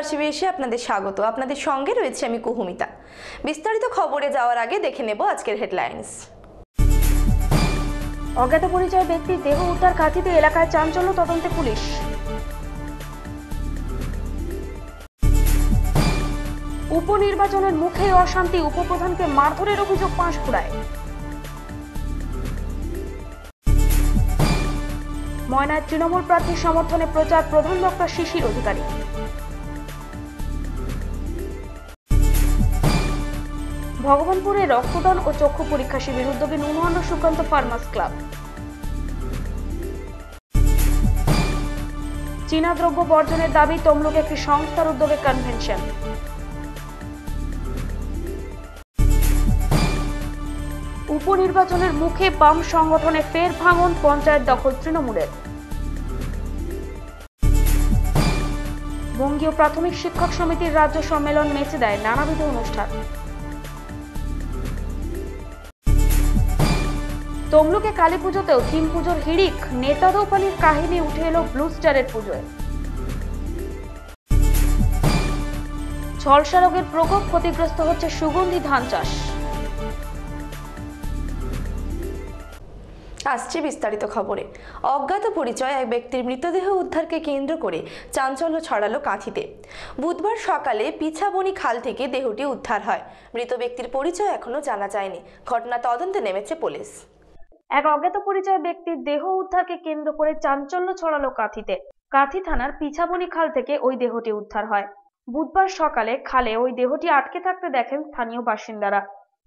আরসিবিএসে আপনাদের স্বাগত। আপনাদের সঙ্গে রয়েছে আমি কুহুমিতা। বিস্তারিত খবরে যাওয়ার আগে দেখে নেব আজকের হেডলাইন্স। অজ্ঞাত পরিচয় ব্যক্তির দেহ উদ্ধার কাঁথিতে এলাকায় চাঞ্চল্য, তদন্তে পুলিশ। উপনির্বাচনের মুখে অশান্তি, উপপ্রধানকে মারধরের অভিযোগ পাঁশকুড়ায়। ময়নায় তৃণমূল প্রার্থীর সমর্থনে প্রচার, প্রধান বক্তা শিশির অধিকারী। ভগবানপুরে রক্তদান ও চক্ষু পরীক্ষা শিবির, উদ্যোগে নুনহান্ড সুকান্ত ফার্মার্স ক্লাব। চীনা দ্রব্য বর্জনের দাবি, তমলুকে একটি সংস্থার উদ্যোগে কনভেনশন। উপনির্বাচনের মুখে বাম সংগঠনে ফের ভাঙন, পঞ্চায়েত দখল তৃণমূলের। বঙ্গীয় প্রাথমিক শিক্ষক সমিতির রাজ্য সম্মেলন, মেচেদায় নানাবিধ অনুষ্ঠান। তমলুকে কালী পুজোতেও থিম পুজোর হিড়িক, নেতা দৌপানির কাহিনী উঠে এলো ব্লু স্টারের পুজোয়। ঝলসা রোগের প্রকোপ, ক্ষতিগ্রস্ত হচ্ছে সুগন্ধি ধান চাষ। আসছে বিস্তারিত খবরে। অজ্ঞাত পরিচয় এক ব্যক্তির মৃতদেহ উদ্ধারকে কেন্দ্র করে চাঞ্চল্য ছড়ালো কাঁথিতে। বুধবার সকালে পিছাবনি খাল থেকে দেহটি উদ্ধার হয়। মৃত ব্যক্তির পরিচয় এখনো জানা যায়নি। ঘটনা তদন্তে নেমেছে পুলিশ। এক অজ্ঞাত পরিচয় ব্যক্তির দেহ উদ্ধারকে কেন্দ্র করে চাঞ্চল্য ছড়ালো কাঁথিতে। কাঁথি থানার পিছাবনি খাল থেকে ওই দেহটি উদ্ধার হয়। বুধবার সকালে খালে ওই দেহটি আটকে থাকতে দেখেন স্থানীয় বাসিন্দারা।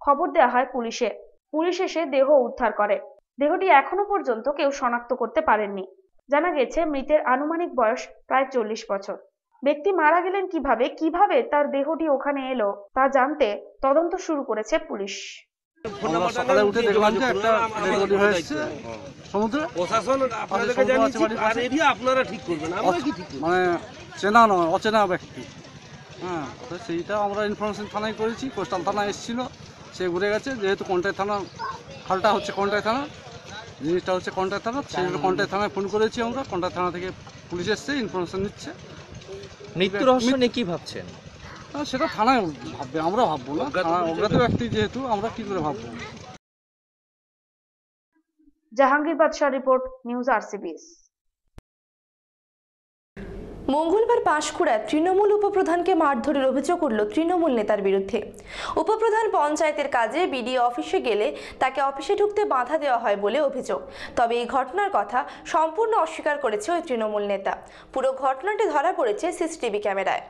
খবর দেওয়া হয় পুলিশে। পুলিশ এসে দেহ উদ্ধার করে। দেহটি এখনো পর্যন্ত কেউ শনাক্ত করতে পারেননি। জানা গেছে মৃতের আনুমানিক বয়স প্রায় 40 বছর। ব্যক্তি মারা গেলেন কিভাবে তার দেহটি ওখানে এলো তা জানতে তদন্ত শুরু করেছে পুলিশ। সকালে উঠে দেখলাম যে একটা ডেড বডি হয়ে এসেছে সমুদ্রে। প্রশাসন আপনাদেরকে জানিয়েছি, আর এরিয়া আপনারা ঠিক করবেন, আমরা কি ঠিক করব? মানে চেনা নয়, অচেনা ব্যক্তি। হ্যাঁ, তো সেইটা আমরা ইনফরমেশন থানায় করেছি। কোস্টাল থানা এসেছিল, সে ঘুরে গেছে। যেহেতু কন্টাই থানা, খালটা হচ্ছে কন্টাই থানা, জিনিসটা হচ্ছে কন্টাই থানা, সেই কন্টাই থানায় ফোন করেছি আমরা। কন্টাই থানা থেকে পুলিশ এসছে, ইনফরমেশন নিচ্ছে। মৃত্যু রহস্য নিয়ে কি ভাবছেন? সেটা থানায় ভাববে, আমরা ভাববো না। অজ্ঞাত ব্যক্তি যেহেতু, আমরা কি করে ভাববো। জাহাঙ্গীর বাদশাহ রিপোর্ট, নিউজ আরসিবিএস। মঙ্গলবার পাঁশকুড়ায় তৃণমূল উপপ্রধানকে মারধরের অভিযোগ উঠল তৃণমূল নেতার বিরুদ্ধে। উপপ্রধান পঞ্চায়েতের কাজে বিডিও অফিসে গেলে তাকে অফিসে ঢুকতে বাধা দেওয়া হয় বলে অভিযোগ। তবে এই ঘটনার কথা সম্পূর্ণ অস্বীকার করেছে ওই তৃণমূল নেতা। পুরো ঘটনাটি ধরা পড়েছে সিসিটিভি ক্যামেরায়।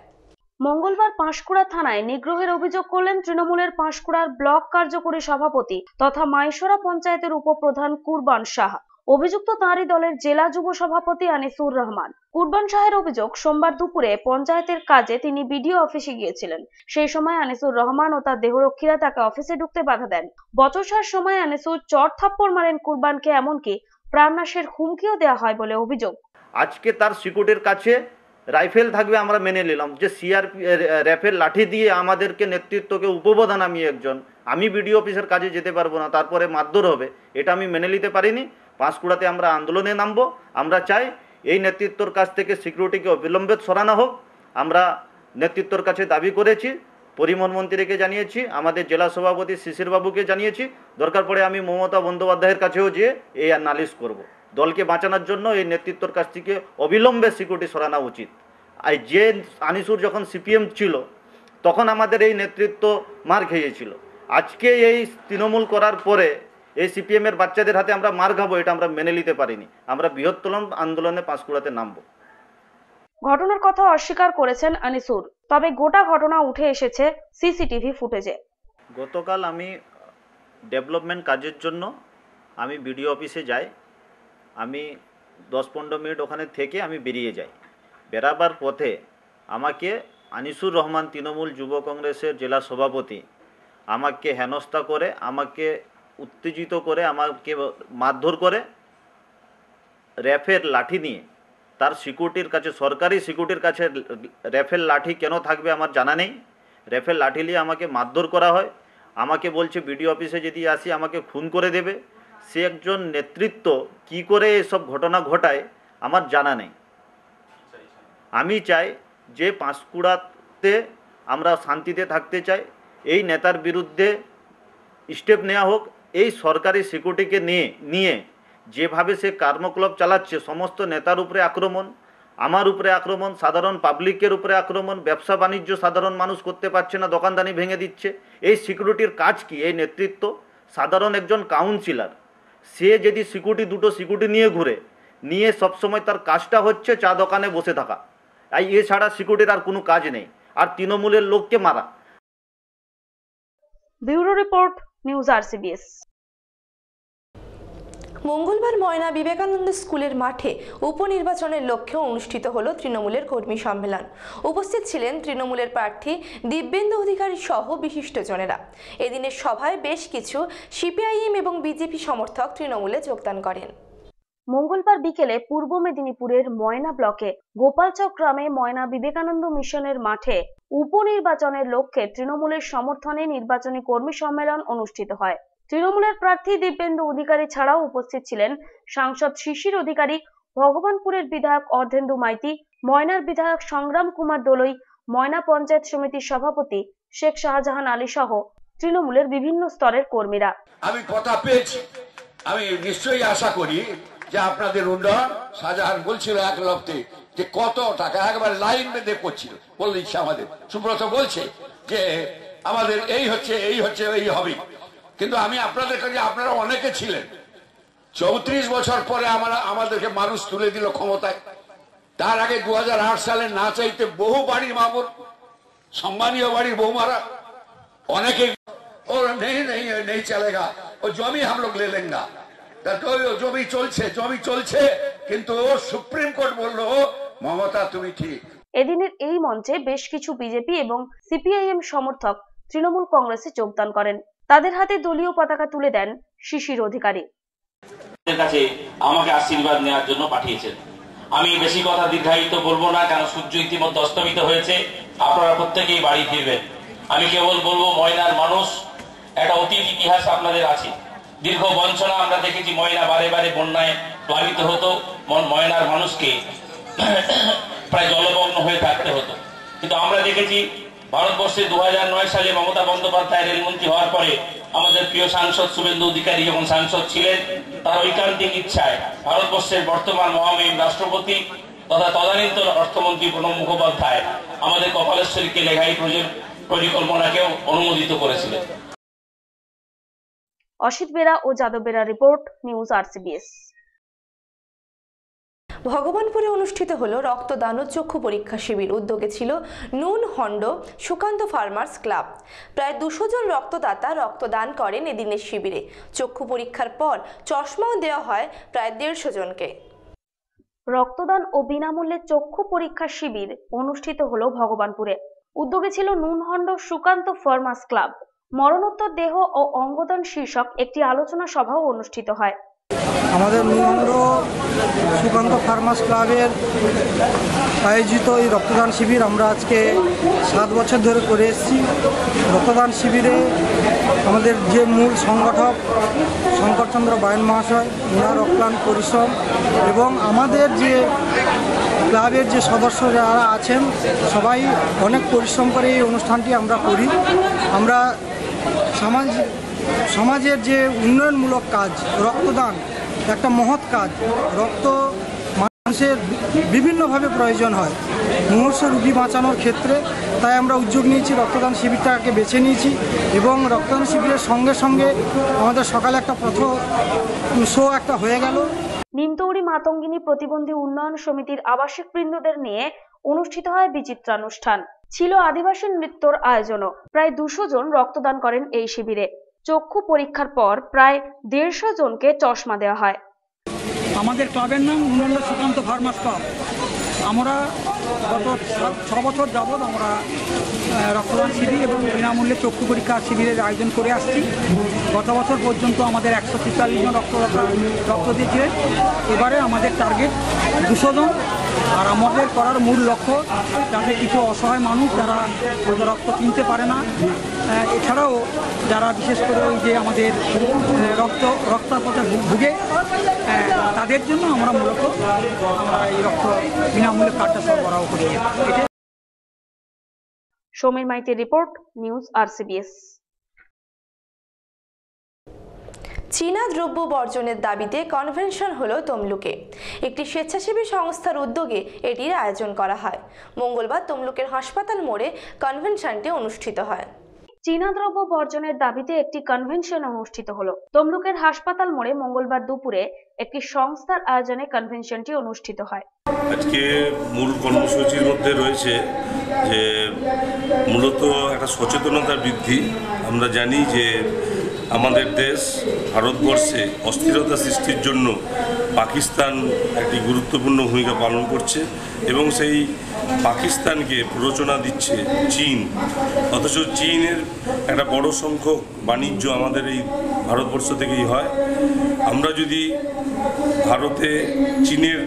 মঙ্গলবার পাঁশকুড়া থানায় নিগ্রহের অভিযোগ করলেন তৃণমূলের পাঁশকুড়ার ব্লক কার্যকরী সভাপতি তথা মাইশরা পঞ্চায়েতের উপপ্রধান কুরবান সাহা। অভিযুক্ত তাঁরই দলের জেলা যুব সভাপতি আনিসুর রহমান। কুরবান সাহের অভিযোগ, সোমবার দুপুরে পঞ্চায়েতের কাজে তিনি বিডিও অফিসে গিয়েছিলেন। সেই সময় আনিসুর রহমান ও তার দেহরক্ষীরা তাকে অফিসে ঢুকতে বাধা দেন। বচসার সময় আনিসুর চড় থাপ্পড় মারেন কুরবানকে, এমনকি প্রাণনাশের হুমকিও দেওয়া হয় বলে অভিযোগ। আজকে তার সিকিউরিটির কাছে রাইফেল থাকবে আমরা মেনে নিলাম, যে সিআরপি র্যাফেল লাঠি দিয়ে আমাদেরকে নেতৃত্বকে উপপ্রধান, আমি বিডিও অফিসের কাজে যেতে পারবো না, তারপরে মারধর হবে, এটা আমি মেনে নিতে পারিনি। পাঁশকুড়াতে আমরা আন্দোলনে নামবো। আমরা চাই এই নেতৃত্বর কাছ থেকে সিকিউরিটিকে অবিলম্বে সরানো হোক। আমরা নেতৃত্বর কাছে দাবি করেছি, পরিবহন মন্ত্রীকে জানিয়েছি, আমাদের জেলা সভাপতি শিশির বাবুকে জানিয়েছি। দরকার পড়ে আমি মমতা বন্দ্যোপাধ্যায়ের কাছেও যেয়ে এই নালিশ করব। দলকে বাঁচানোর জন্য এই নেতৃত্বর কাছ থেকে অবিলম্বে সিকিউরিটি সরানো উচিত। আর যে আনিসুর যখন সিপিএম ছিল তখন আমাদের এই নেতৃত্ব মার খেয়েছিল। আজকে এই তৃণমূল করার পরে এই সিপিএমের বাচ্চাদের হাতে আমরা মার খাবো, এটা আমরা মেনে নিতে পারিনি। আমরা বৃহত্তর আন্দোলনে পাঁশকুড়াতে নামবো। ঘটনার কথা অস্বীকার করেছেন আনিসুর, তবে গোটা ঘটনা উঠে এসেছে সিসিটিভি ফুটেজে। গতকাল আমি ডেভেলপমেন্ট কাজের জন্য আমি বিডিও অফিসে যাই। আমি 10-15 মিনিট ওখানে থেকে আমি বেরিয়ে যাই। বেরাবার পথে আমাকে আনিসুর রহমান, তৃণমূল যুব কংগ্রেসের জেলা সভাপতি, আমাকে হেনস্থা করে, আমাকে উত্তেজিত করে, আমাকে মারধর করে, র্যাফেল লাঠি নিয়ে তার সিকিউরিটির কাছে, সরকারি সিকিউরিটির কাছে র্যাফেল লাঠি কেন থাকবে আমার জানা নেই। র্যাফেল লাঠি নিয়ে আমাকে মারধর করা হয়। আমাকে বলছে বিডিও অফিসে যদি আসি আমাকে খুন করে দেবে। সে একজন নেতৃত্ব কি করে এসব ঘটনা ঘটায় আমার জানা নেই। আমি চাই যে পাঁশকুড়াতে আমরা শান্তিতে থাকতে চাই, এই নেতার বিরুদ্ধে স্টেপ নেওয়া হোক। এই সরকারি সিকিউরিটিকে নিয়ে যেভাবে সে কর্মকলাপ চালাচ্ছে, সমস্ত নেতার উপরে আক্রমণ, আমার উপরে আক্রমণ, সাধারণ পাবলিকের উপরে আক্রমণ, ব্যবসা বাণিজ্য সাধারণ মানুষ করতে পারছে না, দোকানদানি ভেঙে দিচ্ছে। এই সিকিউরিটির কাজ কি? এই নেতৃত্ব সাধারণ একজন কাউন্সিলর, সে যদি দুটো সিকিউরিটি নিয়ে ঘুরে, নিয়ে সবসময় তার কাজটা হচ্ছে চা দোকানে বসে থাকা, এছাড়া সিকিউরিটির আর কোনো কাজ নেই, আর তৃণমূলের লোককে মারা। Bureau report, news RCBS। মঙ্গলবার ময়না বিবেকানন্দ স্কুলের মাঠে উপনির্বাচনের লক্ষ্যে অনুষ্ঠিত হলো তৃণমূলের কর্মী সম্মেলন। উপস্থিত ছিলেন তৃণমূলের প্রার্থী দিব্যেন্দু অধিকারী সহ বিশিষ্টজনেরা। এদিনের সভায় বেশ কিছু CPIM এবং বিজেপি সমর্থক তৃণমূলে যোগদান করেন। মঙ্গলবার বিকেলে পূর্ব মেদিনীপুরের ময়না ব্লকে গোপালচক গ্রামে ময়না বিবেকানন্দ মিশনের মাঠে উপনির্বাচনের লক্ষ্যে তৃণমূলের সমর্থনে নির্বাচনী কর্মী সম্মেলন অনুষ্ঠিত হয়। তৃণমূলের প্রার্থী দিব্যেন্দু অধিকারী ছাড়াও উপস্থিত ছিলেন সাংসদ শিশির অধিকারী, ভগবানপুরের বিধায়ক অর্ধেন্দু মাইতি, ময়নার বিধায়ক সংগ্রাম কুমার দোলই, ময়না পঞ্চায়েত সমিতির সভাপতি শেখ শাহজাহান আলী সহ তৃণমূলের বিভিন্ন স্তরের কর্মীরা। আমি কথা পেয়েছি, আমি নিশ্চয়ই আশা করি যে আপনাদের উন্নয়ন, শাহজাহান বলছিল এক লক্ষে যে কত টাকা একবার লাইন বেঁধে করছিল, বলছে আমাদের সুব্রত বলছে যে আমাদের এই হচ্ছে এই হবে, কিন্তু আমি আপনাদের কাছে, আপনারা অনেকে ছিলেন, 34 বছর পরে আমাদেরকে মানুষ তুলে দিল ক্ষমতায়। তার আগে 2008 সালে না চাইতে বহু বাড়ির মামুর, সম্মানীয় বাড়ির বৌমারা অনেকে ও নেই চলেগা, ও জমি हम लोग ले लेंगे, জমি চলছে, কিন্তু সুপ্রিম কোর্ট বললো মমতা তুমি ঠিক। এদিনের এই মঞ্চে বেশ কিছু বিজেপি এবং CPIM সমর্থক তৃণমূল কংগ্রেসে যোগদান করেন। তাদের হাতে দলীয় পতাকা তুলে দেন শিশির অধিকারী। কাছে আমাকে আশীর্বাদ নেওয়ার জন্য পাঠিয়েছেন। আমি বেশি কথা দীর্ঘায়িত বলবো না, কারণ সূর্য ইতিমধ্যে অস্তমিত হয়েছে, আপনারা প্রত্যেকেই বাড়ি ফিরবেন। আমি কেবল বলবো, ময়নার মানুষ একটা অতীত ইতিহাস আপনাদের আছে। দীর্ঘ বঞ্চনা আমরা দেখেছি, ময়না বারে বারে বন্যায় প্লাবিত হতো, ময়নার মানুষকে প্রায় জলমগ্ন হয়ে থাকতে হতো। কিন্তু আমরা দেখেছি ভারতবর্ষে 2009 সালে মমতা বন্দ্যোপাধ্যায় রেলমন্ত্রী হওয়ার পরে আমাদের প্রিয় সাংসদ শুভেন্দু অধিকারী যখন সাংসদ ছিলেন, তার ঐকান্তিক ইচ্ছায় ভারতবর্ষের বর্তমান মহামহিম রাষ্ট্রপতি তথা তদানীন্তন অর্থমন্ত্রী প্রণব মুখোপাধ্যায় আমাদের কপালেশ্বরীকে লেখাই পরিকল্পনাকেও অনুমোদিত করেছিলেন। অসিত বেরা ও যাদব বেরা রিপোর্ট, নিউজ RCBS। ভগবানপুরে অনুষ্ঠিত হলো রক্তদান ও চক্ষু পরীক্ষা শিবির। উদ্যোগে ছিল নুন হন্ড সুকান্ত ফার্মার্স ক্লাব। প্রায় 200 জন রক্তদাতা রক্তদান করেন এদিনের শিবিরে। চক্ষু পরীক্ষার পর চশমাও দেওয়া হয় প্রায় 150 জনকে। রক্তদান ও বিনামূল্যে চক্ষু পরীক্ষা শিবির অনুষ্ঠিত হলো ভগবানপুরে। উদ্যোগে ছিল নুন হন্ড সুকান্ত ফার্মার্স ক্লাব। মরণোত্তর দেহ ও অঙ্গদান শীর্ষক একটি আলোচনা সভাও অনুষ্ঠিত হয়। আমাদের নুনহন্ড সুকান্ত ফার্মার্স ক্লাবের আয়োজিত এই রক্তদান শিবির আমরা আজকে 7 বছর ধরে করে এসেছি। রক্তদান শিবিরে আমাদের যে মূল সংগঠক শঙ্করচন্দ্র বায়ন মহাশয়, ওনার অক্লান্ত পরিশ্রম এবং আমাদের যে ক্লাবের যে সদস্য যারা আছেন সবাই অনেক পরিশ্রম করে এই অনুষ্ঠানটি আমরা করি। আমরা সমাজের যে উন্নয়নমূলক কাজ, রক্তদান একটা মহৎ কাজ। রক্ত মানুষের বিভিন্নভাবে প্রয়োজন হয় মুমূর্ষ রোগী বাঁচানোর ক্ষেত্রে, তাই আমরা উদ্যোগ নিয়েছি, রক্তদান শিবিরটাকে বেছে নিয়েছি এবং রক্তদান শিবিরের সঙ্গে সঙ্গে আমাদের সকালে একটা প্রথম শো একটা হয়ে গেল। নিমতৌড়ি মাতঙ্গিনী প্রতিবন্ধী উন্নয়ন সমিতির আবাসিক বৃন্দদের নিয়ে অনুষ্ঠিত হয় বিচিত্রানুষ্ঠান। ছিল আদিবাসী নৃত্যর আয়োজনও। প্রায় 200 জন রক্তদান করেন এই শিবিরে। চক্ষু পরীক্ষার পর প্রায় 150 জনকে চশমা দেওয়া হয়। আমাদের ক্লাবের নাম নুনহন্ড সুকান্ত ফার্মার্স ক্লাব। আমরা গত 6 বছর যাবৎ আমরা রক্তদান শিবির এবং বিনামূল্যে চক্ষু পরীক্ষা শিবিরের আয়োজন করে আসছি। গত বছর পর্যন্ত আমাদের 143 জন রক্ত দিয়েছিলেন। এবারে আমাদের টার্গেট 200 জন। আর আমাদের করার মূল লক্ষ্য যাতে কিছু অসহায় মানুষ যারা রক্ত কিনতে পারে না, এছাড়াও যারা বিশেষ করে ওই যে আমাদের রক্তাল্পতা ভুগে তাদের জন্য আমরা মূলত আমরা এই রক্ত বিনামূল্যে কার্ডটা সরবরাহ করি। সমীর মাইতির রিপোর্ট, নিউজ RCBS। চীনা দ্রব্য বর্জনের দাবিতে কনভেনশন হলো তমলুকে। একটি স্বেচ্ছাসেবী সংস্থার উদ্যোগে এটির আয়োজন করা হয়। মঙ্গলবার তমলুকের হাসপাতাল মোড়ে কনভেনশনটি অনুষ্ঠিত হয়। চীনা দ্রব্য বর্জনের দাবিতে একটি কনভেনশন অনুষ্ঠিত হলো। তমলুকের হাসপাতাল মোড়ে মঙ্গলবার দুপুরে একটি সংস্থার আয়োজনে কনভেনশনটি অনুষ্ঠিত হয়। আজকে মূল কর্মসূচির মধ্যে রয়েছে যে মূলত একটা সচেতনতা বৃদ্ধি। আমরা জানি যে আমাদের দেশ ভারতবর্ষে অস্থিরতা সৃষ্টির জন্য পাকিস্তান একটি গুরুত্বপূর্ণ ভূমিকা পালন করছে এবং সেই পাকিস্তানকে প্ররোচনা দিচ্ছে চীন। অথচ চীনের একটা বড় সংখ্যক বাণিজ্য আমাদের এই ভারতবর্ষ থেকেই হয়। আমরা যদি ভারতে চীনের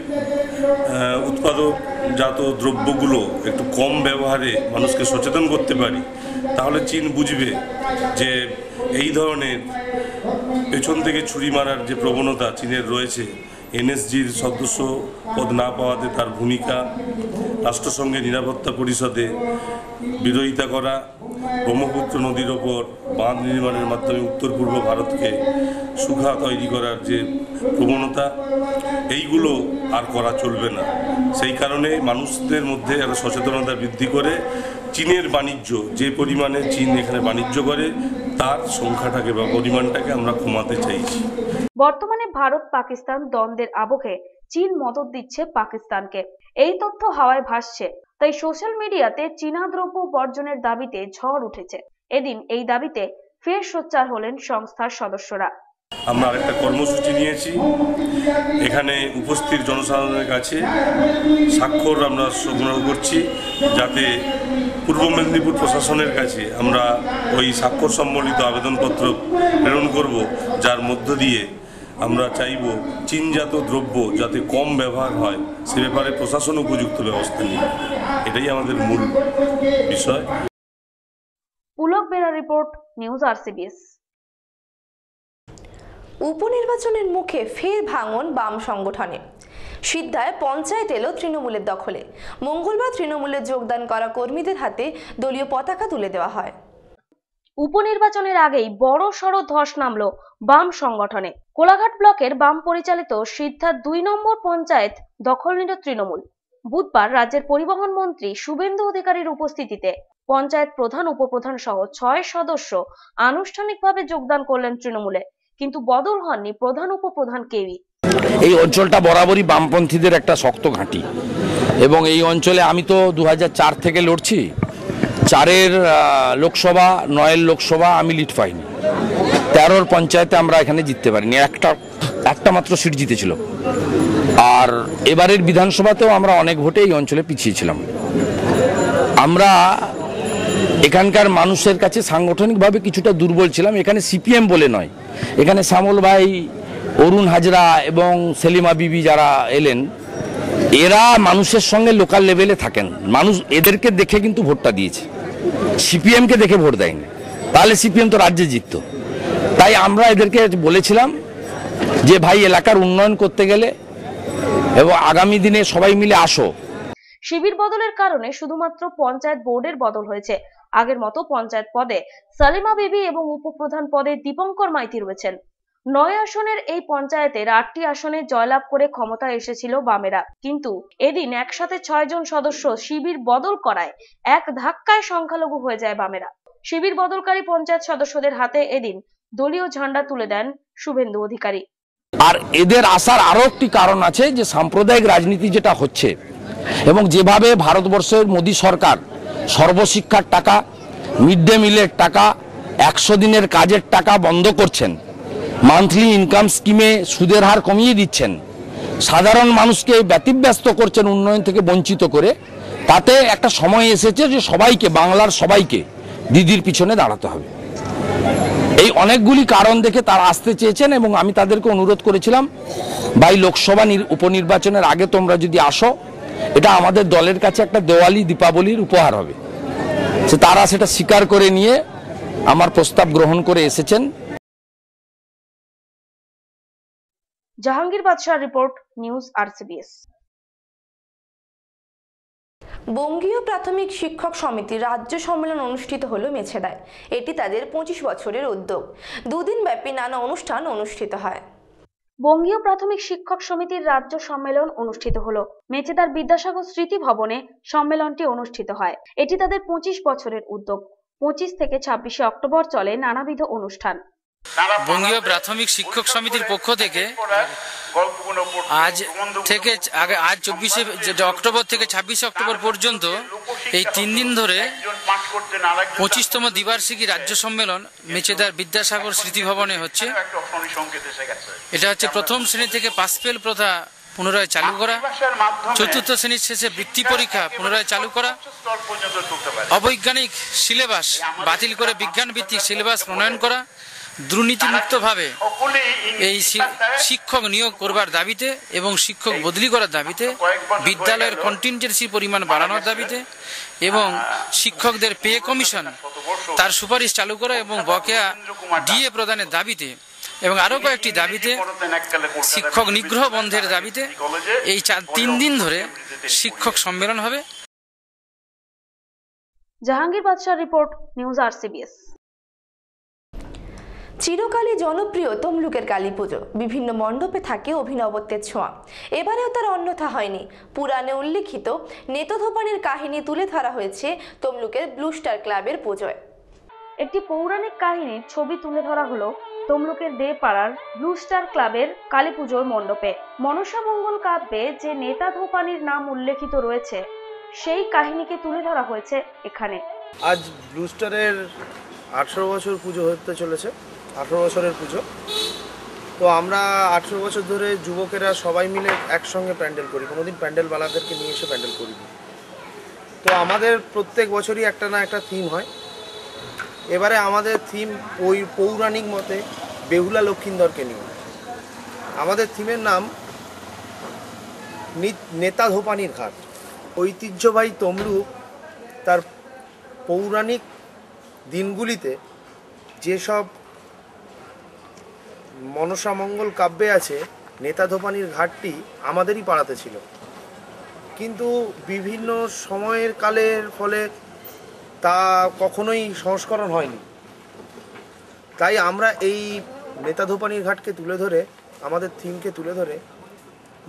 উৎপাদকজাত দ্রব্যগুলো একটু কম ব্যবহারে মানুষকে সচেতন করতে পারি, তাহলে চীন বুঝবে যে এই ধরনের পেছন থেকে ছুরি মারার যে প্রবণতা চীনের রয়েছে, NSGর সদস্য পদ না পাওয়াতে তার ভূমিকা, রাষ্ট্রসংঘের নিরাপত্তা পরিষদে বিরোধিতা করা, ব্রহ্মপুত্র নদীর ওপর বাঁধ নির্মাণের মাধ্যমে উত্তর পূর্ব ভারতকে সুখা তৈরি করার যে প্রবণতা, এইগুলো আর করা চলবে না। সেই কারণে মানুষদের মধ্যে একটা সচেতনতা বৃদ্ধি করে চীনের বাণিজ্য, যে পরিমাণে চীন এখানে বাণিজ্য করে, তার সংখ্যাটাকে বা পরিমাণটাকে আমরা কমাতে চাইছি। বর্তমানে ভারত পাকিস্তান দ্বন্দ্বের আবহে চীন মদদ দিচ্ছে পাকিস্তানকে। এই তথ্য হাওয়ায় ভাসছে, তাই সোশ্যাল মিডিয়াতে চীনা দ্রব্য বর্জনের দাবিতে ঝড় উঠেছে। এদিন এই দাবিতে ফের সোচ্চার হলেন সংস্থার সদস্যরা। আমরা আরেকটা কর্মসূচি নিয়েছি, এখানে উপস্থিত জনসাধারণের কাছে স্বাক্ষর আমরা সংগ্রহ করছি, যাতে পূর্ব মেদিনীপুর প্রশাসনের কাছে আমরা ওই স্বাক্ষর সম্বলিত আবেদনপত্র প্রেরণ করব, যার মধ্য দিয়ে আমরা চাইব চীনজাত দ্রব্য যাতে কম ব্যবহার হয় সে ব্যাপারে প্রশাসন উপযুক্ত ব্যবস্থা নিয়ে। এটাই আমাদের মূল বিষয়। Pulak Bera report, news RCBS। উপনির্বাচনের মুখে ফের ভাঙন বাম সংগঠনে। সিদ্ধায় পঞ্চায়েত এলো তৃণমূলের দখলে। মঙ্গলবার তৃণমূলে যোগদান করা কর্মীদের হাতে দলীয় পতাকা তুলে দেওয়া হয়। উপনির্বাচনের আগেই বড় সড় ধস নামলো বাম সংগঠনে। কোলাঘাট ব্লকের বাম পরিচালিত সিদ্ধার 2 নম্বর পঞ্চায়েত দখল নিল তৃণমূল। বুধবার রাজ্যের পরিবহন মন্ত্রী শুভেন্দু অধিকারীর উপস্থিতিতে পঞ্চায়েত প্রধান, উপপ্রধান সহ 6 সদস্য আনুষ্ঠানিকভাবে যোগদান করলেন তৃণমূলে, কিন্তু বদল হননি প্রধান উপপ্রধান কেউই। এই অঞ্চলটা বরাবরই বামপন্থীদের একটা শক্ত ঘাঁটি এবং এই অঞ্চলে আমি তো 2004 থেকে লড়ছি। 4-এর লোকসভা, 9-এর লোকসভা আমি লিড পাইনি। 13-র পঞ্চায়েতে আমরা এখানে জিততে পারিনি, একটা মাত্র সিট জিতেছিল। আর এবারের বিধানসভাতেও আমরা অনেক ভোটে এই অঞ্চলে পিছিয়েছিলাম। আমরা এখানকার মানুষের কাছে সাংগঠনিকভাবে কিছুটা দুর্বল ছিলাম। এখানে CPM বলে নয়, এখানে শ্যামল ভাই, অরুণ হাজরা এবং সেলিমা বিবি যারা এলেন, এরা মানুষের সঙ্গে লোকাল লেভেলে থাকেন। মানুষ এদেরকে দেখে কিন্তু ভোটটা দিয়েছে, CPMকে দেখে ভোট দেয়নি। তাহলে CPM তো রাজ্যে জিতত। তাই আমরা এদেরকে বলেছিলাম যে ভাই এলাকার উন্নয়ন করতে গেলে এবং আগামী দিনে সবাই মিলে আসো। শিবির বদলের কারণে শুধুমাত্র পঞ্চায়েত বোর্ডের বদল হয়েছে। আগের মতো পঞ্চায়েত পদে সালিমা বিবি এবং উপপ্রধান পদে দীপঙ্কর মাইতি রয়েছেন। 9 আসনের এই পঞ্চায়েতের 8টি আসনে জয়লাভ করে ক্ষমতা এসেছিল বামেরা, কিন্তু এদিন একসাথে 6 জন সদস্য শিবির বদল করায় এক ধাক্কায় সংখ্যালঘু হয়ে যায় বামেরা। শিবির বদলকারী পঞ্চায়েত সদস্যদের হাতে এদিন দলীয় ঝান্ডা তুলে দেন শুভেন্দু অধিকারী। আর এদের আসার আরো একটি কারণ আছে, যে সাম্প্রদায়িক রাজনীতি যেটা হচ্ছে এবং যেভাবে ভারতবর্ষের মোদী সরকার সর্বশিক্ষার টাকা, মিড ডে মিলের টাকা, 100 দিনের কাজের টাকা বন্ধ করছেন, মান্থলি ইনকাম স্কিমে সুদের হার কমিয়ে দিচ্ছেন, সাধারণ মানুষকে ব্যতিব্যস্ত করছেন উন্নয়ন থেকে বঞ্চিত করে, তাতে একটা সময় এসেছে যে সবাইকে, বাংলার সবাইকে দিদির পিছনে দাঁড়াতে হবে। এই অনেকগুলি কারণ দেখে তারা আসতে চেয়েছেন এবং আমি তাদেরকে অনুরোধ করেছিলাম, ভাই লোকসভা উপনির্বাচনের আগে তোমরা যদি আসো, এটা আমাদের দলের কাছে একটা দেওয়ালি দীপাবলির উপহার হবে। তারা সেটা স্বীকার করে নিয়ে আমার প্রস্তাব গ্রহণ করে এসেছেন। জাহাঙ্গীর বাদশাহ রিপোর্ট, নিউজ RCBS। বঙ্গীয় প্রাথমিক শিক্ষক সমিতির রাজ্য সম্মেলন অনুষ্ঠিত হলো মেছেদায়। এটি তাদের 25 বছরের উদ্যোগ। দুদিন ব্যাপী নানা অনুষ্ঠান অনুষ্ঠিত হয়। বঙ্গীয় প্রাথমিক শিক্ষক সমিতির রাজ্য সম্মেলন অনুষ্ঠিত হলো মেচেদার বিদ্যাসাগর স্মৃতি ভবনে। সম্মেলনটি অনুষ্ঠিত হয়। এটি তাদের 25 বছরের উদ্যোগ। 25 থেকে 26 অক্টোবর চলে নানাবিধ অনুষ্ঠান। বঙ্গীয় প্রাথমিক শিক্ষক সমিতির পক্ষ থেকে আজ 24 অক্টোবর থেকে 26 অক্টোবর পর্যন্ত এই 3 দিন ধরে 25তম দ্বিবার্ষিকী রাজ্য সম্মেলন মেচেদার বিদ্যাসাগর স্মৃতি ভবনে হচ্ছে। এটা হচ্ছে প্রথম শ্রেণী থেকে পাস ফেল প্রথা পুনরায় চালু করা, চতুর্থ শ্রেণীর শেষে বৃত্তি পরীক্ষা পুনরায় চালু করা, অবৈজ্ঞানিক সিলেবাস বাতিল করে বিজ্ঞান ভিত্তিক সিলেবাস প্রণয়ন করা, দুর্নীতিমুক্তভাবে এই শিক্ষক নিয়োগ করবার দাবিতে এবং শিক্ষক বদলি করার দাবিতে, বিদ্যালয়ের কন্টিনজেন্সির পরিমাণ বাড়ানোর দাবিতে এবং শিক্ষকদের পে কমিশন তার সুপারিশ চালু করা এবং বকেয়া ডিএ প্রদানের দাবিতে এবং আরও কয়েকটি দাবিতে, শিক্ষক নিগ্রহ বন্ধের দাবিতে এই 3 দিন ধরে শিক্ষক সম্মেলন হবে। জাহাঙ্গীর বাদশাহ রিপোর্ট, নিউজ RCBS। চিরকালই জনপ্রিয় তমলুকের কালী পুজো। বিভিন্ন মণ্ডপে থাকে অভিনবত্বের ছোঁয়া। এবারেও তার অন্যথা হয়নি। পুরাণে উল্লিখিত নেতধোপানির কাহিনী তুলে ধরা হয়েছে তমলুকের ব্লু স্টার ক্লাবের পুজোয়। একটি পৌরাণিক কাহিনীর ছবি তুলে ধরা হলো তমলুকের দেপাড়ার ব্লু স্টার ক্লাবের কালী পুজোর মণ্ডপে। মনসা মঙ্গল কাব্যে যে নেতা ধোপানির নাম উল্লেখিত রয়েছে সেই কাহিনীকে তুলে ধরা হয়েছে এখানে। আজ ব্লু স্টারের 18 বছর পুজো হতে চলেছে, 18 বছরের পুজো। তো আমরা 18 বছর ধরে যুবকেরা সবাই মিলে একসঙ্গে প্যান্ডেল করি, কোনোদিন প্যান্ডেলওয়ালাদেরকে নিয়ে এসে প্যান্ডেল করি। তো আমাদের প্রত্যেক বছরই একটা না একটা থিম হয়। এবারে আমাদের থিম ওই পৌরাণিক মতে বেহুলা লক্ষিন্দরকে নিয়ে। আমাদের থিমের নাম নেতা ধোপানির ঘাট। ঐতিহ্যবাহী তমলুক তার পৌরাণিক দিনগুলিতে যেসব মনসা মঙ্গল কাব্যে আছে, নেতা ধোপানির ঘাটটি আমাদেরই পাড়াতে ছিল, কিন্তু বিভিন্ন সময়ের কালের ফলে তা কখনোই সংস্করণ হয়নি। তাই আমরা এই নেতা ধোপানির ঘাটকে তুলে ধরে, আমাদের থিমকে তুলে ধরে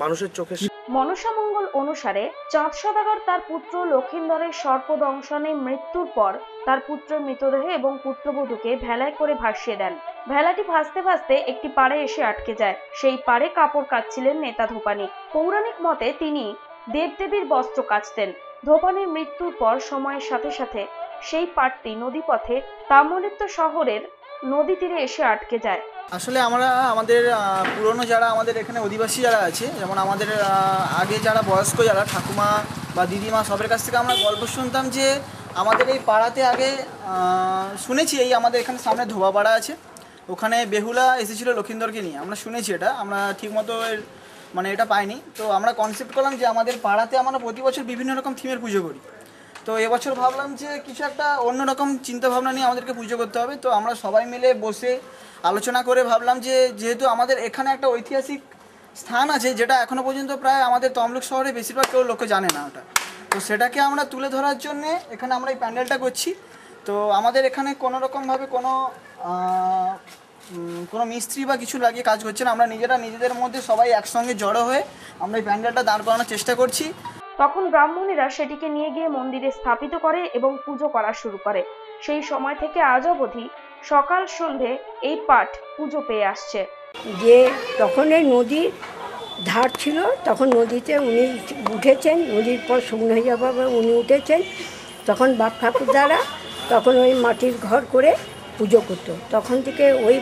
মানুষের চোখে। মনসা মঙ্গল অনুসারে চাঁদ সদাগর তার পুত্র লক্ষিন্দরের সর্পদংশনে মৃত্যুর পর তার পুত্রের মৃতদেহ এবং পুত্রবধূকে ভেলায় করে ভাসিয়ে দেন। ভেলাটি ভাসতে ভাসতে একটি পাড়ে এসে আটকে যায়। সেই পাড়ে কাপড় কাচছিলেন নেতা ধোপানি। পৌরাণিক মতে তিনি দেবদেবীর বস্ত্র কাচতেন। ধোপানির মৃত্যুর পর সময়ের সাথে সাথে সেই পাড়টি নদীপথে তাম্রলিপ্ত শহরের নদী তীরে এসে আটকে যায়। আসলে আমরা আমাদের পুরনো যারা আমাদের এখানে অধিবাসী যারা আছে, যেমন আমাদের আগে যারা বয়স্ক যারা ঠাকুমা বা দিদিমা সবের কাছ থেকে আমরা গল্প শুনতাম যে আমাদের এই পাড়াতে আগে শুনেছি, এই আমাদের এখানে সামনে ধোবা পাড়া আছে, ওখানে বেহুলা এসেছিলো লক্ষিন্দরকে নিয়ে। আমরা শুনেছি, এটা আমরা ঠিকমতো মানে এটা পাইনি। তো আমরা কনসেপ্ট করলাম যে আমাদের পাড়াতে আমরা প্রতি বছর বিভিন্ন রকম থিমের পুজো করি। তো এবছর ভাবলাম যে কিছু একটা অন্যরকম চিন্তাভাবনা নিয়ে আমাদেরকে পুজো করতে হবে। তো আমরা সবাই মিলে বসে আলোচনা করে ভাবলাম যে যেহেতু আমাদের এখানে একটা ঐতিহাসিক স্থান আছে যেটা এখনও পর্যন্ত প্রায় আমাদের তমলুক শহরে বেশিরভাগ কেউ লোকে জানে না ওটা, তো সেটাকে আমরা তুলে ধরার জন্যে এখানে আমরা এই প্যান্ডেলটা করছি। তো আমাদের এখানে কোনোরকমভাবে কোনো মিস্ত্রি বা কিছু লাগিয়ে কাজ করছে না। আমরা নিজেদের মধ্যে সবাই একসঙ্গে জড়ো হয়ে আমরা এই প্যান্ডেলটা দাঁড় করানোর চেষ্টা করছি। তখন ব্রাহ্মণীরা সেটিকে নিয়ে গিয়ে মন্দিরে স্থাপিত করে এবং পুজো করা শুরু করে। সেই সময় থেকে আজ অবধি সকাল সন্ধে এই পাঠ পুজো পেয়ে আসছে। যে তখন এই নদীর ধার ছিল, তখন নদীতে উনি উঠেছেন, নদীর পর শুকনো হয়ে যাবার পর উনি উঠেছেন, তখন বাপ ঠাকুরদারা তখন ওই মাটির ঘর করে পুজো করতো। তখন থেকে ওই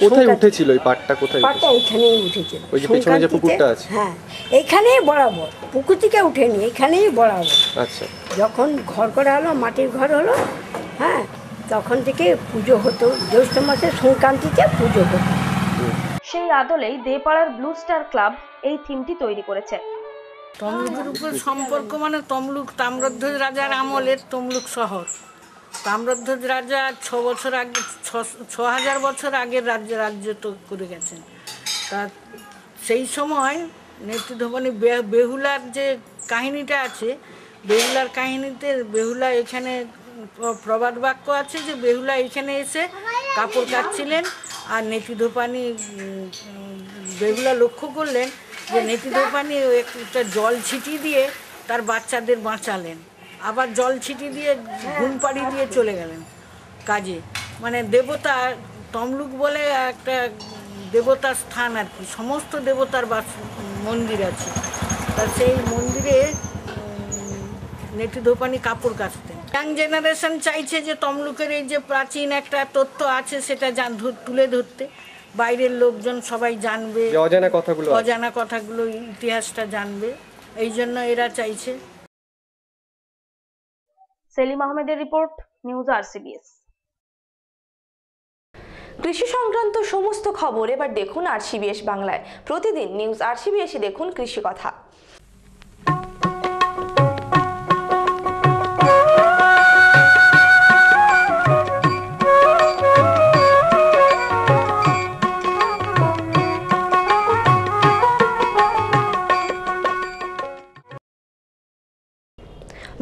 কোথায় উঠেছিল এই পাটটা? কোথায়? পাটটা ওইখানেই উঠেছিল, ওই যে পেছনে যে পুকুরটা আছে। হ্যাঁ, এইখানেই বরাবর, পুকুর থেকে উঠেনি, এইখানেই বরাবর। আচ্ছা, যখন ঘর করা হলো, মাটির ঘর হলো, হ্যাঁ, তখন থেকে পুজো হতো। জ্যৈষ্ঠ মাসে সংক্রান্তিতে পুজো হতো। সেই আদলেই দেপাড়ার ব্লু স্টার ক্লাব এই থিমটি তৈরি করেছে। তমলুকের উপর সম্পর্ক মানে তমলুক তাম্রধ্বজ রাজার আমলের তমলুক শহর। তাম্রধ্বজ রাজা 6000 বছর আগের রাজ্য তো করে গেছেন। তা সেই সময় নেতৃত্ববানী বেহুলার যে কাহিনীটা আছে, বেহুলার কাহিনীতে বেহুলা এখানে প্রবাদ বাক্য আছে যে বেহুলা এখানে এসে কাপড় কাচ্ছিলেন, আর নেতিধোপানি বেহুলা লক্ষ্য করলেন যে নেতিধোপানি একটা জল ছিটিয়ে দিয়ে তার বাচ্চাদের বাঁচালেন, আবার জল ছিটিয়ে দিয়ে ঘুম পাড়ি দিয়ে চলে গেলেন কাজে। মানে দেবতা তমলুক বলে একটা দেবতার স্থান আর কি, সমস্ত দেবতার মন্দির আছে। তা সেই মন্দিরে নেতিধোপানি কাপড় কাচতেন। ইয়াং জেনারেশন চাইছে যে তমলুকের এই যে প্রাচীন একটা তথ্য আছে সেটা তুলে ধরতে, বাইরের লোকজন সবাই জানবে, অজানা কথাগুলো ইতিহাসটা জানবে, এই জন্য এরা চাইছে। সেলিম আহমেদের রিপোর্ট, নিউজ আরসিবিএস। কৃষি সংক্রান্ত সমস্ত খবর এবার দেখুন আরসিবিএস বাংলায়। প্রতিদিন নিউজ আরসিবিএসে দেখুন কৃষি কথা।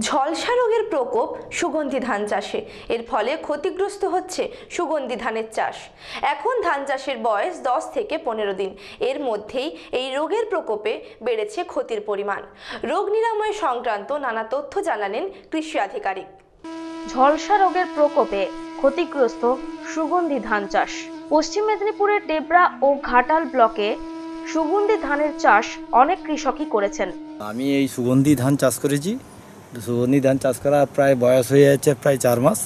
ঝলসা রোগের প্রকোপ সুগন্ধি ধান চাষে, এর ফলে ক্ষতিগ্রস্ত হচ্ছে সুগন্ধি ধানের চাষ। এখন ধান চাষের বয়স 10 থেকে 15 দিন, এর মধ্যেই এই রোগের প্রকোপে বেড়েছে ক্ষতির পরিমাণ। রোগ নিরাময় সংক্রান্ত নানা তথ্য জানালেন কৃষি আধিকারিক। ঝলসা রোগের প্রকোপে ক্ষতিগ্রস্ত সুগন্ধি ধান চাষ। পশ্চিম মেদিনীপুরের ডেবরা ও ঘাটাল ব্লকে সুগন্ধি ধানের চাষ অনেক কৃষকই করেছেন। আমি এই সুগন্ধি ধান চাষ করেছি। সুগন্ধি ধান চাষ করা প্রায় বয়স হয়ে যাচ্ছে প্রায় 4 মাস।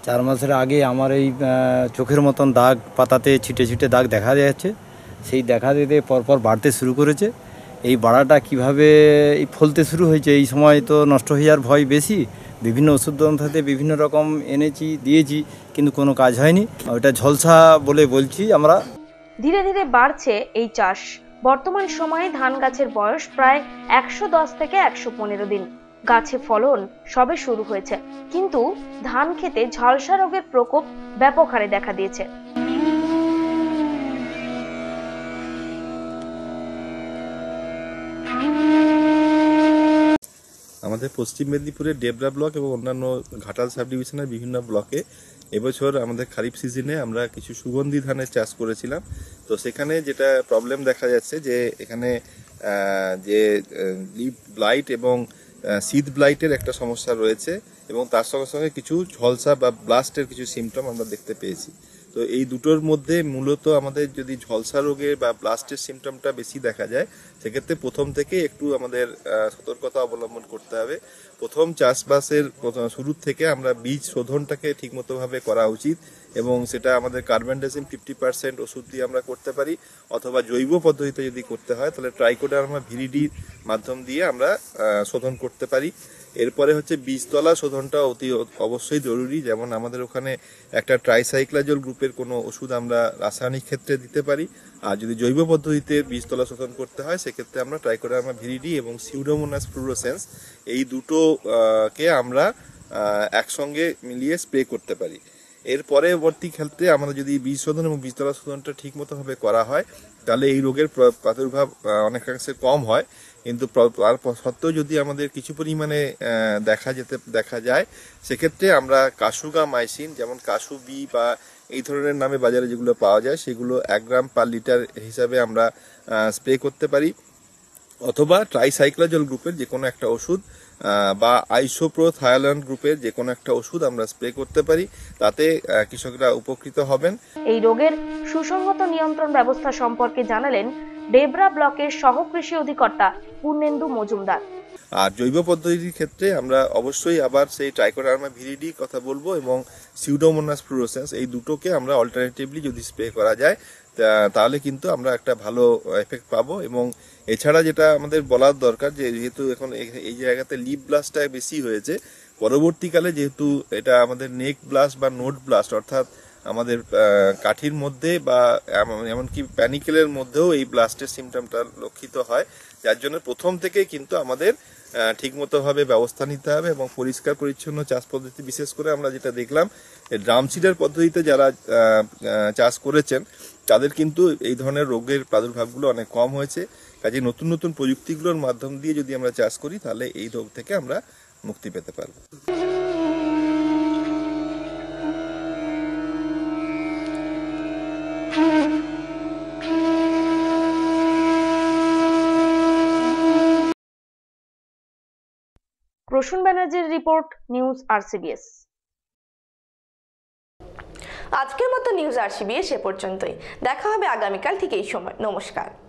4 মাসের আগে আমার এই চোখের মতন দাগ, পাতাতে ছিটে ছিটে দাগ দেখা যাচ্ছে। সেই দেখা দিতে পরপর বাড়তে শুরু করেছে। এই বাড়াটা কিভাবে ফলতে শুরু হয়েছে, এই সময় তো নষ্ট হয়ে যাওয়ার ভয় বেশি। বিভিন্ন ওষুধ দন্থাতে বিভিন্ন রকম এনেছি, দিয়েছি, কিন্তু কোনো কাজ হয়নি। ওটা ঝলসা বলে বলছি আমরা। ধীরে ধীরে বাড়ছে এই চাষ। বর্তমান সময়ে ধান গাছের বয়স প্রায় 110 থেকে 115 দিন। গাছে ফলন সবে শুরু হয়েছে, কিন্তু ধান খেতে ঝলসা রোগের প্রকোপ ব্যাপক হারে দেখা দিয়েছে। আমাদের পশ্চিম মেদিনীপুরের ডেবরা ব্লক এবং অন্যান্য ঘাটাল সাব ডিভিশনের বিভিন্ন ব্লকে এবছর আমাদের খারিফ সিজনে আমরা কিছু সুগন্ধি ধানের চাষ করেছিলাম। তো সেখানে যেটা প্রবলেম দেখা যাচ্ছে যে এখানে যে লিফ ব্লাইট এবং সিড ব্লাইটের একটা সমস্যা রয়েছে, এবং তার সঙ্গে সঙ্গে কিছু ঝলসা বা ব্লাস্টের কিছু সিমটম আমরা দেখতে পেয়েছি। তো এই দুটোর মধ্যে মূলত আমাদের যদি ঝলসা রোগের বা ব্লাস্টের সিমটমটা বেশি দেখা যায়, সেক্ষেত্রে প্রথম থেকে একটু আমাদের সতর্কতা অবলম্বন করতে হবে। প্রথম চাষবাসের শুরু থেকে আমরা বীজ শোধনটাকে ঠিকমতোভাবে করা উচিত, এবং সেটা আমাদের কার্বেন্ডাজিম 50% ওষুধ দিয়ে আমরা করতে পারি, অথবা জৈব পদ্ধতিতে যদি করতে হয় তাহলে ট্রাইকোডার্মা ভিরিডির মাধ্যম দিয়ে আমরা শোধন করতে পারি। এরপরে হচ্ছে বীজতলা শোধনটা অতি অবশ্যই জরুরি। যেমন আমাদের ওখানে একটা ট্রাইসাইক্লাজল গ্রুপের কোনো ওষুধ আমরা রাসায়নিক ক্ষেত্রে দিতে পারি, আর যদি জৈব পদ্ধতিতে বীজতলা শোধন করতে হয় সেক্ষেত্রে আমরা ট্রাইকোডার্মা ভিরিডি এবং সিউডোমোনাস ফ্লুরোসেন্স এই দুটোকে আমরা একসঙ্গে মিলিয়ে স্প্রে করতে পারি। এর পরবর্তী ক্ষেত্রে আমরা যদি বীজ শোধন এবং বীজতলা শোধনটা ঠিকমতোভাবে করা হয় তাহলে এই রোগের প্রাদুর্ভাব অনেকাংশে কম হয়। কিন্তু তার সত্ত্বেও যদি আমাদের কিছু পরিমাণে দেখা যায়, সেক্ষেত্রে আমরা কাসুগামাইসিন, যেমন কাসু বি বা এই ধরনের নামে বাজারে যেগুলো পাওয়া যায় সেগুলো 1 গ্রাম পার লিটার হিসাবে আমরা স্প্রে করতে পারি, অথবা ট্রাইসাইক্লাজল গ্রুপের যে কোনো একটা ওষুধ বা আইসোপ্রোথায়োলান গ্রুপের যে কোনো একটা ওষুধ আমরা স্প্রে করতে পারি। তাতে কৃষকরা উপকৃত হবেন। এই রোগের সুসংহত নিয়ন্ত্রণ ব্যবস্থা সম্পর্কে জানালেন ডেবরা ব্লকের সহকৃষি অধিকর্তা পূর্ণেন্দু মজুমদার। আর জৈব পদ্ধতির ক্ষেত্রে আমরা অবশ্যই আবার সেই ট্রাইকোডার্মা ভিরিডি কথা বলবো, এবং সিউডোমোনাস ফ্লুরোসেন্স এই দুটোকে আমরা অল্টারনেটিভলি যদি স্প্রে করা যায় তাহলে কিন্তু আমরা একটা ভালো এফেক্ট পাবো। এবং এছাড়া যেটা আমাদের বলার দরকার, যে যেহেতু এখন এই জায়গাতে লিপ ব্লাস্টটা বেশি হয়েছে, পরবর্তীকালে যেহেতু এটা আমাদের নেক ব্লাস্ট বা নোট ব্লাস্ট, অর্থাৎ আমাদের কাঠির মধ্যে বা এমনকি প্যানিকেলের মধ্যেও এই ব্লাস্টের সিমটমটা লক্ষিত হয়, যার জন্য প্রথম থেকেই কিন্তু আমাদের ঠিকমতোভাবে ব্যবস্থা নিতে হবে এবং পরিষ্কার পরিচ্ছন্ন চাষ পদ্ধতি, বিশেষ করে আমরা যেটা দেখলাম ড্রাম সিডার পদ্ধতিতে যারা চাষ করেছেন তাদের কিন্তু এই ধরনের রোগের প্রাদুর্ভাবগুলো অনেক কম হয়েছে। কাজে নতুন নতুন প্রযুক্তিগুলোর মাধ্যম দিয়ে যদি আমরা চাষ করি তাহলে এই রোগ থেকে আমরা মুক্তি পেতে পারবে। প্রসূন ব্যানার্জির রিপোর্ট, নিউজ আরসিবিএস। আজকের মতো নিউজ আরসিবিএস এ পর্যন্তই। দেখা হবে আগামীকাল ঠিক এই সময়। নমস্কার।